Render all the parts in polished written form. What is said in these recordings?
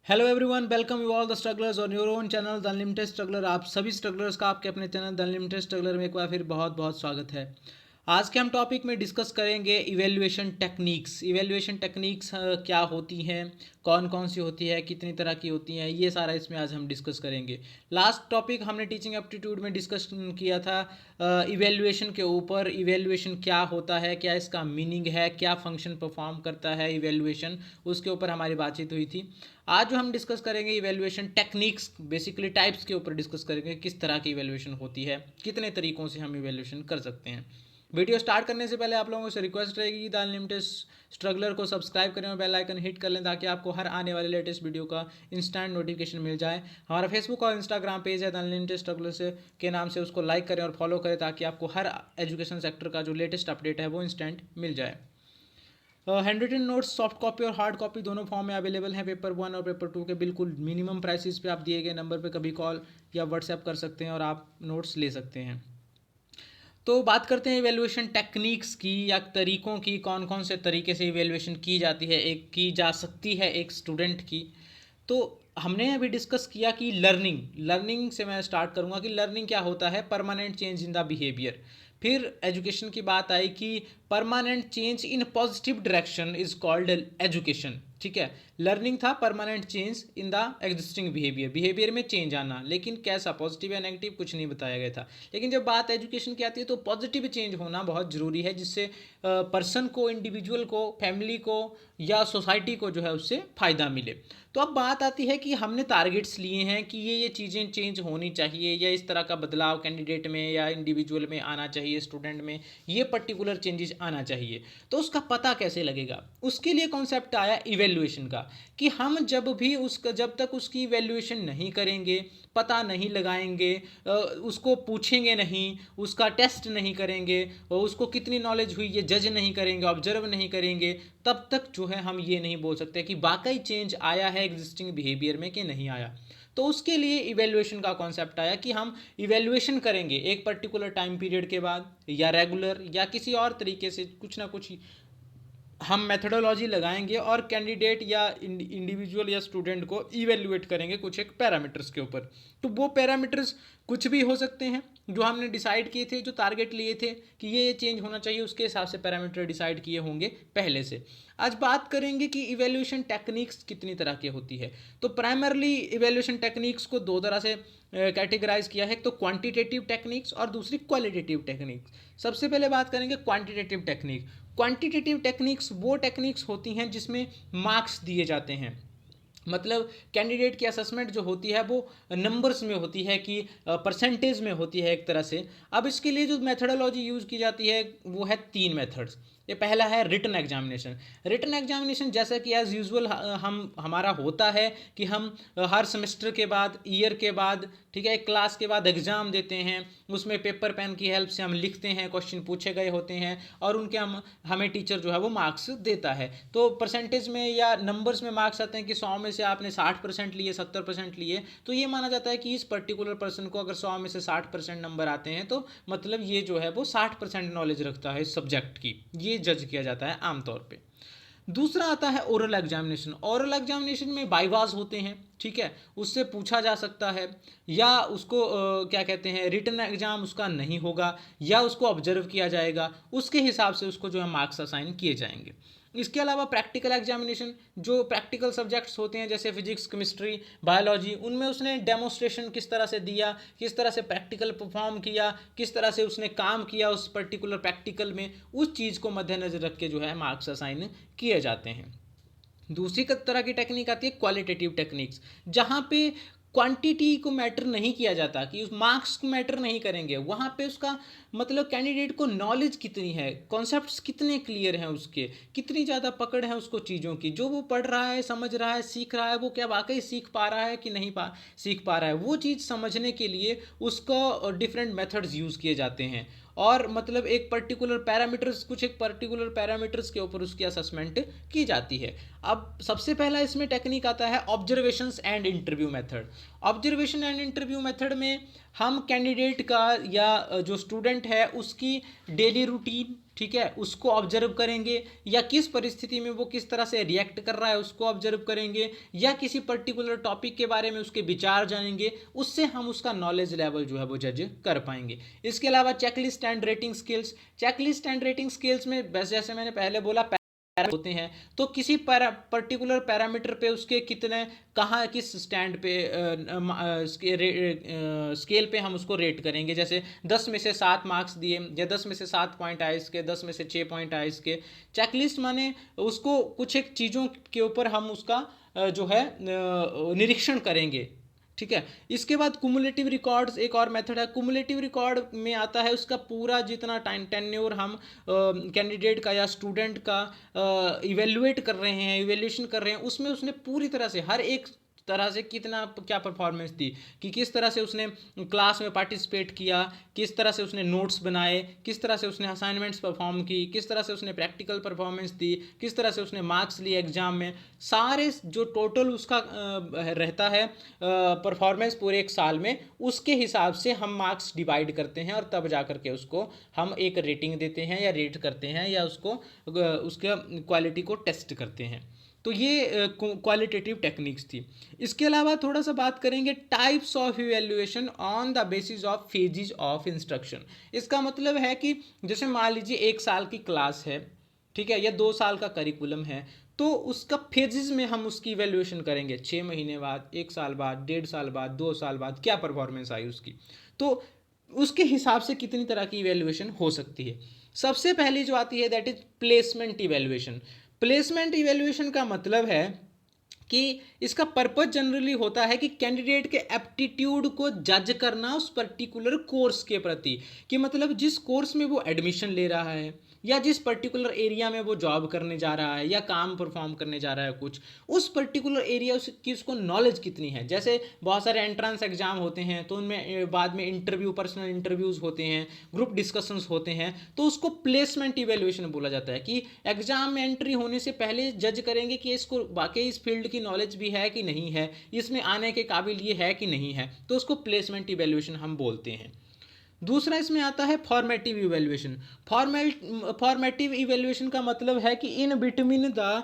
Hello everyone, welcome you all the strugglers on your own channel the unlimited struggler. आप सभी strugglers का आपके अपने चैनल द अनलिमिटेड स्ट्रगलर में एक बार फिर बहुत बहुत स्वागत है। आज के हम टॉपिक में डिस्कस करेंगे इवेल्युएशन टेक्निक्स। इवेल्युएशन टेक्निक्स क्या होती हैं, कौन कौन सी होती है, कितनी तरह की होती हैं, ये सारा इसमें आज हम डिस्कस करेंगे। लास्ट टॉपिक हमने टीचिंग एप्टीट्यूड में डिस्कस किया था इवेल्युएशन के ऊपर। इवेल्युएशन क्या होता है, क्या इसका मीनिंग है, क्या फंक्शन परफॉर्म करता है इवेल्युएशन, उसके ऊपर हमारी बातचीत हुई थी। आज जो हम डिस्कस करेंगे इवेल्युएशन टेक्निक्स, बेसिकली टाइप्स के ऊपर डिस्कस करेंगे, किस तरह की इवेल्युएशन होती है, कितने तरीकों से हम इवेल्युएशन कर सकते हैं। वीडियो स्टार्ट करने से पहले आप लोगों से रिक्वेस्ट रहेगी कि द अनलिमिटेड स्ट्रगलर को सब्सक्राइब करें और बेल आइकन हिट कर लें ताकि आपको हर आने वाले लेटेस्ट वीडियो का इंस्टेंट नोटिफिकेशन मिल जाए। हमारा फेसबुक और इंस्टाग्राम पेज है द अनलिमिटेड स्ट्रगलर से के नाम से, उसको लाइक करें और फॉलो करें ताकि आपको हर एजुकेशन सेक्टर का जो लेटेस्ट अपडेट है वो इंस्टेंट मिल जाए। Hand written notes soft copy और हार्ड कॉपी दोनों फॉर्म में अवेलेबल हैं पेपर 1 और पेपर 2 के। बिल्कुल मिनिमम प्राइसेस पे आप दिए गए नंबर पे कभी कॉल या व्हाट्सएप कर सकते हैं और आप नोट्स ले सकते हैं। तो बात करते हैं इवेल्युएशन टेक्निक्स की या तरीकों की, कौन कौन से तरीके से इवेल्युएशन की जाती है, एक की जा सकती है एक स्टूडेंट की। तो हमने अभी डिस्कस किया कि लर्निंग से मैं स्टार्ट करूंगा कि लर्निंग क्या होता है, permanent change in the behaviour. फिर एजुकेशन की बात आई कि permanent change in positive direction is called education. ठीक है, लर्निंग था permanent change in the existing behaviour में चेंज आना, लेकिन कैसा, पॉजिटिव या नेगेटिव, कुछ नहीं बताया गया था। लेकिन जब बात एजुकेशन की आती है तो पॉजिटिव चेंज होना बहुत ज़रूरी है, जिससे पर्सन को, इंडिविजुअल को, फैमिली को या सोसाइटी को जो है उससे फ़ायदा मिले। तो अब बात आती है कि हमने टारगेट्स लिए हैं कि ये चीज़ें चेंज होनी चाहिए या इस तरह का बदलाव कैंडिडेट में या इंडिविजुअल में आना चाहिए, स्टूडेंट में ये पर्टिकुलर चेंजेस आना चाहिए। तो उसका पता कैसे लगेगा? उसके लिए कॉन्सेप्ट आया इवेल्युएशन का, कि हम जब तक उसकी इवेल्युएशन नहीं करेंगे, पता नहीं लगाएंगे, उसको पूछेंगे नहीं, उसका टेस्ट नहीं करेंगे और उसको कितनी नॉलेज हुई ये जज नहीं करेंगे, ऑब्जर्व नहीं करेंगे, तब तक जो है हम ये नहीं बोल सकते कि वाकई चेंज आया है एग्जिस्टिंग बिहेवियर में कि नहीं आया। तो उसके लिए इवेल्युएशन का कॉन्सेप्ट आया कि हम इवेल्युएशन करेंगे एक पर्टिकुलर टाइम पीरियड के बाद, या रेगुलर या किसी और तरीके से कुछ ना कुछ हम मेथडोलॉजी लगाएंगे और कैंडिडेट या इंडिविजुअल या स्टूडेंट को इवेल्युएट करेंगे कुछ एक पैरामीटर्स के ऊपर। तो वो पैरामीटर्स कुछ भी हो सकते हैं जो हमने डिसाइड किए थे, जो टारगेट लिए थे कि ये चेंज होना चाहिए, उसके हिसाब से पैरामीटर डिसाइड किए होंगे पहले से। आज बात करेंगे कि इवेल्युएशन टेक्निक्स कितनी तरह की होती है। तो प्राइमरली इवेल्युएशन टेक्निक्स को दो तरह से कैटेगराइज किया है, एक तो क्वांटिटेटिव टेक्निक्स और दूसरी क्वालिटेटिव टेक्निक्स। सबसे पहले बात करेंगे क्वांटिटेटिव टेक्निक। क्वांटिटेटिव टेक्निक्स वो टेक्निक्स होती हैं जिसमें मार्क्स दिए जाते हैं, मतलब कैंडिडेट की असेसमेंट जो होती है वो नंबर्स में होती है, कि परसेंटेज में होती है एक तरह से। अब इसके लिए जो मेथडोलॉजी यूज़ की जाती है वो है 3 मेथड्स। ये पहला है रिटन एग्जामिनेशन। रिटन एग्जामिनेशन जैसा कि एज़ यूजुअल हमारा होता है कि हम हर सेमेस्टर के बाद, ईयर के बाद, ठीक है, एक क्लास के बाद एग्ज़ाम देते हैं। उसमें पेपर पेन की हेल्प से हम लिखते हैं, क्वेश्चन पूछे गए होते हैं और उनके हमें टीचर जो है वो मार्क्स देता है। तो परसेंटेज में या नंबर्स में मार्क्स आते हैं कि 100 में से आपने 60% लिए, 70% लिए, तो ये माना जाता है कि इस पर्टिकुलर पर्सन को अगर 100 में से 60% नंबर आते हैं तो मतलब ये जो है वो 60% नॉलेज रखता है इस सब्जेक्ट की, ये जज किया जाता है आमतौर पे। दूसरा आता है ओरल एग्जामिनेशन। ओरल एग्जामिनेशन में बाइवाज होते हैं, ठीक है, उससे पूछा जा सकता है, या उसको क्या कहते हैं, रिटन एग्जाम उसका नहीं होगा या उसको ऑब्जर्व किया जाएगा, उसके हिसाब से उसको जो है मार्क्स असाइन किए जाएंगे। इसके अलावा प्रैक्टिकल एग्जामिनेशन, जो प्रैक्टिकल सब्जेक्ट्स होते हैं जैसे फिजिक्स, केमिस्ट्री, बायोलॉजी, उनमें उसने डेमोस्ट्रेशन किस तरह से दिया, किस तरह से प्रैक्टिकल परफॉर्म किया, किस तरह से उसने काम किया उस पर्टिकुलर प्रैक्टिकल में, उस चीज़ को मद्देनजर रख के जो है मार्क्स असाइन किए जाते हैं। दूसरी तरह की टेक्निक आती है क्वालिटेटिव टेक्निक्स, जहाँ पे क्वांटिटी को मैटर नहीं किया जाता, कि उस मार्क्स को मैटर नहीं करेंगे, वहाँ पे उसका मतलब कैंडिडेट को नॉलेज कितनी है, कॉन्सेप्ट्स कितने क्लियर हैं उसके, कितनी ज़्यादा पकड़ है उसको चीज़ों की, जो वो पढ़ रहा है, समझ रहा है, सीख रहा है, वो क्या वाकई सीख पा रहा है कि नहीं सीख पा रहा है। वो चीज़ समझने के लिए उसको डिफरेंट मेथड्स यूज़ किए जाते हैं और मतलब एक पर्टिकुलर पैरामीटर्स, कुछ एक पर्टिकुलर पैरामीटर्स के ऊपर उसकी असेसमेंट की जाती है। अब सबसे पहला इसमें टेक्निक आता है observations and interview method. Observation and interview method में हम कैंडिडेट का या जो स्टूडेंट है उसकी डेली रूटीन, ठीक है, उसको ऑब्जर्व करेंगे, या किस परिस्थिति में वो किस तरह से रिएक्ट कर रहा है उसको ऑब्जर्व करेंगे, या किसी पर्टिकुलर टॉपिक के बारे में उसके विचार जानेंगे, उससे हम उसका नॉलेज लेवल जो है वो जज कर पाएंगे। इसके अलावा checklist and rating skills, checklist and rating skills में बस जैसे मैंने पहले बोला होते हैं, तो किसी पर्टिकुलर पैरामीटर पे उसके कितने कहाँ किस स्टैंड पे स्केल पे हम उसको रेट करेंगे। जैसे 10 में से 7 मार्क्स दिए, या 10 में से 7 पॉइंट आए इसके, 10 में से 6 पॉइंट आए इसके। चेकलिस्ट माने उसको कुछ एक चीज़ों के ऊपर हम उसका जो है निरीक्षण करेंगे, ठीक है। इसके बाद कुमुलेटिव रिकॉर्ड्स एक और मेथड है। कुमुलेटिव रिकॉर्ड में आता है उसका पूरा जितना टाइम टेन्योर हम कैंडिडेट का या स्टूडेंट का इवेल्युएट कर रहे हैं, इवेल्यूशन कर रहे हैं, उसमें उसने पूरी तरह से हर एक तरह से कितना क्या परफॉर्मेंस दी, कि किस तरह से उसने क्लास में पार्टिसिपेट किया, किस तरह से उसने नोट्स बनाए, किस तरह से उसने असाइनमेंट्स परफॉर्म की, किस तरह से उसने प्रैक्टिकल परफॉर्मेंस दी, किस तरह से उसने मार्क्स लिए एग्जाम में। सारे जो टोटल उसका रहता है परफॉर्मेंस पूरे एक साल में, उसके हिसाब से हम मार्क्स डिवाइड करते हैं और तब जा करके उसको हम एक रेटिंग देते हैं या रेट करते हैं, या उसको उसके क्वालिटी को टेस्ट करते हैं। तो ये क्वालिटेटिव टेक्निक्स थी। इसके अलावा थोड़ा सा बात करेंगे types of evaluation on the basis of phases of instruction. इसका मतलब है कि जैसे मान लीजिए 1 साल की क्लास है, ठीक है, या 2 साल का करिकुलम है, तो उसका फेजेस में हम उसकी इवेल्युएशन करेंगे। 6 महीने बाद, 1 साल बाद, 1.5 साल बाद, 2 साल बाद क्या परफॉर्मेंस आई उसकी, तो उसके हिसाब से कितनी तरह की इवेल्युएशन हो सकती है। सबसे पहली जो आती है that is placement evaluation. Placement evaluation का मतलब है कि इसका पर्पज जनरली होता है कि कैंडिडेट के एप्टीट्यूड को जज करना उस पर्टिकुलर कोर्स के प्रति, कि मतलब जिस कोर्स में वो एडमिशन ले रहा है, या जिस पर्टिकुलर एरिया में वो जॉब करने जा रहा है या काम परफॉर्म करने जा रहा है कुछ, उस पर्टिकुलर एरिया की उसको नॉलेज कितनी है। जैसे बहुत सारे एंट्रेंस एग्जाम होते हैं, तो उनमें बाद में इंटरव्यू, पर्सनल इंटरव्यूज़ होते हैं, ग्रुप डिस्कशंस होते हैं, तो उसको प्लेसमेंट इवेल्युएशन बोला जाता है। कि एग्जाम में एंट्री होने से पहले जज करेंगे कि इसको वाकई इस फील्ड की नॉलेज भी है कि नहीं है, इसमें आने के काबिल ये है कि नहीं है, तो उसको प्लेसमेंट इवेल्युएशन हम बोलते हैं। दूसरा इसमें आता है फॉर्मेटिव इवेल्युएशन। फॉर्मेटिव इवेल्युएशन का मतलब है कि in between the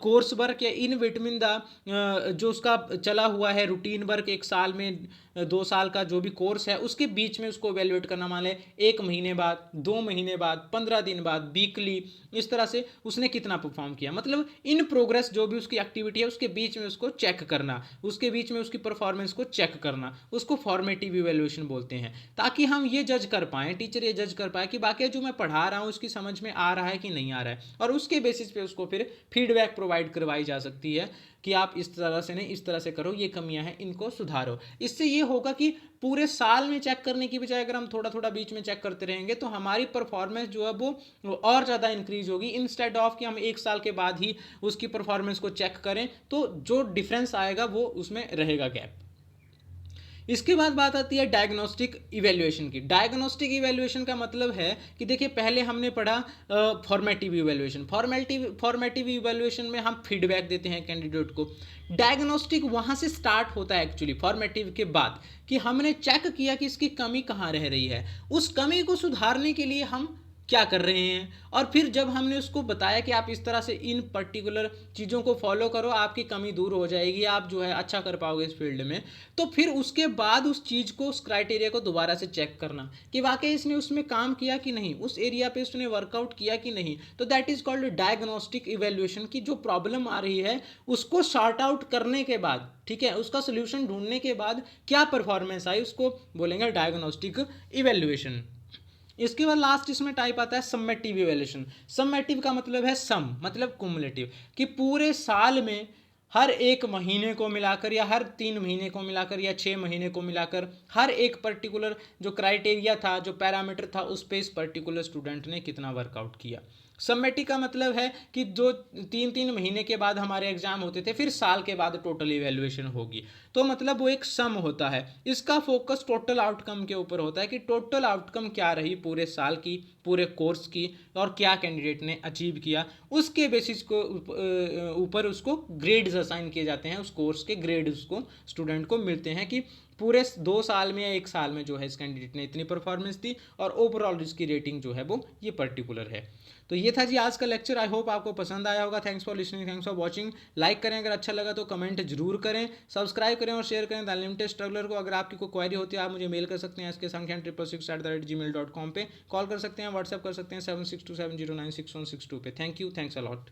course work, या इन बिटवीन द जो उसका चला हुआ है रूटीन वर्क, 1 साल में 2 साल का जो भी कोर्स है, उसके बीच में उसको इवेल्युएट करना। मान लें 1 महीने बाद, 2 महीने बाद, 15 दिन बाद, वीकली, इस तरह से उसने कितना परफॉर्म किया। मतलब इन प्रोग्रेस जो भी उसकी एक्टिविटी है उसके बीच में उसको चेक करना, उसके बीच में उसकी परफॉर्मेंस को चेक करना, उसको फॉर्मेटिव इवेल्युएशन बोलते हैं। ताकि हम ये जज कर पाएँ, टीचर ये जज कर पाए कि बाकी जो मैं पढ़ा रहा हूँ उसकी समझ में आ रहा है कि नहीं आ रहा है, और उसके बेसिस पे उसको फिर फीडबैक प्रोवाइड करवाई जा सकती है कि आप इस तरह से नहीं, इस तरह से करो, ये कमियां हैं, इनको सुधारो। इससे ये होगा कि पूरे साल में चेक करने की बजाय अगर हम थोड़ा थोड़ा बीच में चेक करते रहेंगे, तो हमारी परफॉर्मेंस जो है वो और ज़्यादा इंक्रीज होगी, इंस्टेड ऑफ कि हम 1 साल के बाद ही उसकी परफॉर्मेंस को चेक करें, तो जो डिफरेंस आएगा वो उसमें रहेगा गैप। इसके बाद बात आती है डायग्नोस्टिक इवेल्युएशन की। डायग्नोस्टिक इवेल्युएशन का मतलब है कि देखिए पहले हमने पढ़ा फॉर्मेटिव इवेल्युएशन। फॉर्मेटिव इवेल्युएशन में हम फीडबैक देते हैं कैंडिडेट को। डायग्नोस्टिक वहाँ से स्टार्ट होता है एक्चुअली फॉर्मेटिव के बाद, कि हमने चेक किया कि इसकी कमी कहाँ रह रही है, उस कमी को सुधारने के लिए हम क्या कर रहे हैं, और फिर जब हमने उसको बताया कि आप इस तरह से इन पर्टिकुलर चीज़ों को फॉलो करो, आपकी कमी दूर हो जाएगी, आप जो है अच्छा कर पाओगे इस फील्ड में, तो फिर उसके बाद उस चीज़ को, उस क्राइटेरिया को दोबारा से चेक करना कि वाकई इसने उसमें काम किया कि नहीं, उस एरिया पे उसने वर्कआउट किया कि नहीं। तो that is called diagnostic evaluation, की जो प्रॉब्लम आ रही है उसको सॉर्ट आउट करने के बाद, ठीक है, उसका सोल्यूशन ढूंढने के बाद क्या परफॉर्मेंस आई, उसको बोलेंगे डायग्नोस्टिक इवेल्युएशन। इसके बाद लास्ट इसमें टाइप आता है सम्मेटिव इवेल्युएशन। सम्मेटिव का मतलब है सम, मतलब कुमुलेटिव, कि पूरे साल में हर 1 महीने को मिलाकर, या हर 3 महीने को मिलाकर, या 6 महीने को मिलाकर, हर एक पर्टिकुलर जो क्राइटेरिया था, जो पैरामीटर था, उस पे इस पर्टिकुलर स्टूडेंट ने कितना वर्कआउट किया। सबमेटिव का मतलब है कि जो 3 3 महीने के बाद हमारे एग्जाम होते थे, फिर साल के बाद टोटल इवेल्युएशन होगी, तो मतलब वो एक सम होता है। इसका फोकस टोटल आउटकम के ऊपर होता है कि टोटल आउटकम क्या रही पूरे साल की, पूरे कोर्स की और क्या कैंडिडेट ने अचीव किया, उसके बेसिस को ऊपर उसको ग्रेड्स असाइन किए जाते हैं। उस कोर्स के ग्रेड उसको स्टूडेंट को मिलते हैं कि पूरे 2 साल में या 1 साल में जो है इस कैंडिडेट ने इतनी परफॉर्मेंस दी और ओवरऑल इसकी रेटिंग जो है वो ये पर्टिकुलर है। तो ये था जी आज का लेक्चर। आई होप आपको पसंद आया होगा। Thanks for listening, thanks for watching. Like करें अगर अच्छा लगा तो, कमेंट जरूर करें, सब्सक्राइब करें और शेयर करें द अनलिमिटेड स्ट्रगलर को। अगर आपकी कोई क्वेरी होती है आप मुझे मेल कर सकते हैं इसके संख्या 666@gmail.com पे, कॉल कर सकते हैं, व्हाट्सएप कर सकते हैं 7627096162 पे। Thank you, thanks a lot.